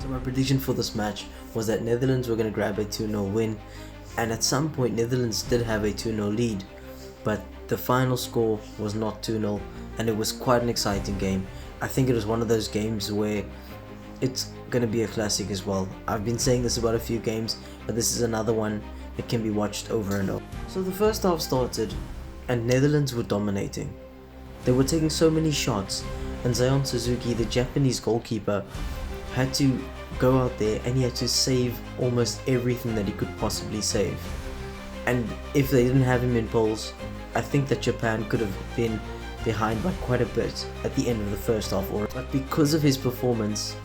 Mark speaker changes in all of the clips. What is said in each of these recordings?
Speaker 1: So my prediction for this match was that Netherlands were going to grab a 2-0 win, and at some point Netherlands did have a 2-0 lead, but the final score was not 2-0, and it was quite an exciting game. I think it was one of those games where it's going to be a classic as well. I've been saying this about a few games, but this is another one that can be watched over and over. So the first half started, and Netherlands were dominating. They were taking so many shots, and Zion Suzuki, the Japanese goalkeeper, had to go out there and he had to save almost everything that he could possibly save. And if they didn't have him in poles, I think that Japan could have been behind by quite a bit at the end of the first half. But because of his performance,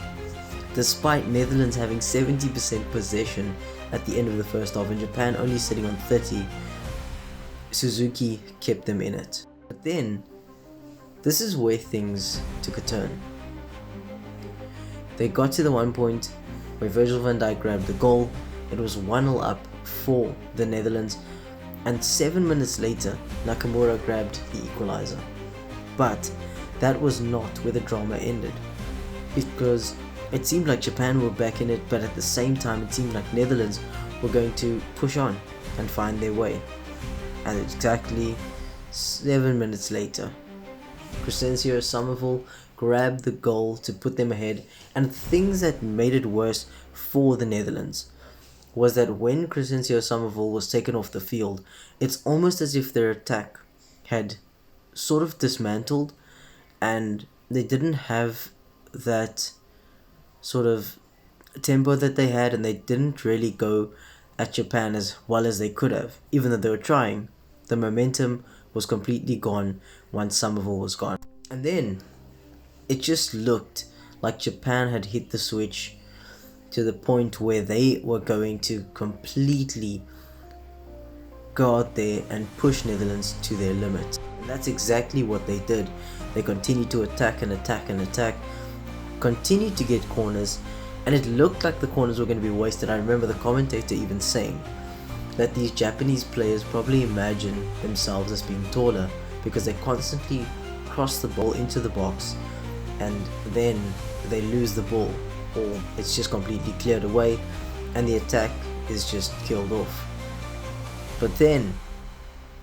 Speaker 1: despite Netherlands having 70% possession at the end of the first half and Japan only sitting on 30, Suzuki kept them in it. But then, this is where things took a turn. They got to the one point where Virgil van Dijk grabbed the goal. It was 1-0 up for the Netherlands, and 7 minutes later Nakamura grabbed the equalizer. But that was not where the drama ended, because it seemed like Japan were back in it, but at the same time it seemed like Netherlands were going to push on and find their way. And exactly 7 minutes later, Crescencio Somerville grabbed the goal to put them ahead, and things that made it worse for the Netherlands was that when Crescencio Somerville was taken off the field, it's almost as if their attack had sort of dismantled, and they didn't have that sort of tempo that they had, and they didn't really go at Japan as well as they could have. Even though they were trying, the momentum was completely gone once Somerville was gone. And then it just looked like Japan had hit the switch to the point where they were going to completely go out there and push Netherlands to their limit. And that's exactly what they did. They continued to attack and attack and attack, continued to get corners, and it looked like the corners were going to be wasted. I remember the commentator even saying that these Japanese players probably imagine themselves as being taller because they constantly cross the ball into the box and then they lose the ball, or it's just completely cleared away and the attack is just killed off. But then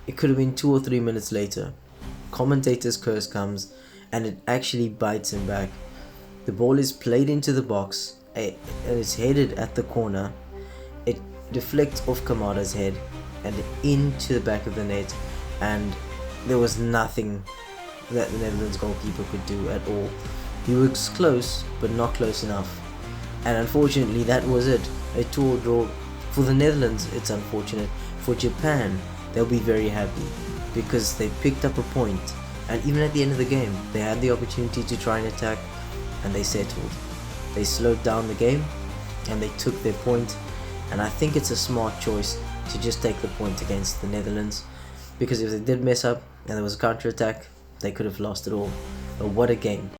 Speaker 1: it could have been 2 or 3 minutes later, commentator's curse comes and it actually bites him back. The ball is played into the box and it's headed at the corner. It deflects off Kamada's head and into the back of the net, and there was nothing that the Netherlands goalkeeper could do at all. He was close, but not close enough. And unfortunately, that was it. A 2-2 draw. For the Netherlands, it's unfortunate. For Japan, they'll be very happy because they picked up a point. And even at the end of the game, they had the opportunity to try and attack, and they settled. They slowed down the game, and they took their point. And I think it's a smart choice to just take the point against the Netherlands, because if they did mess up and there was a counter-attack, they could have lost it all. But what a game.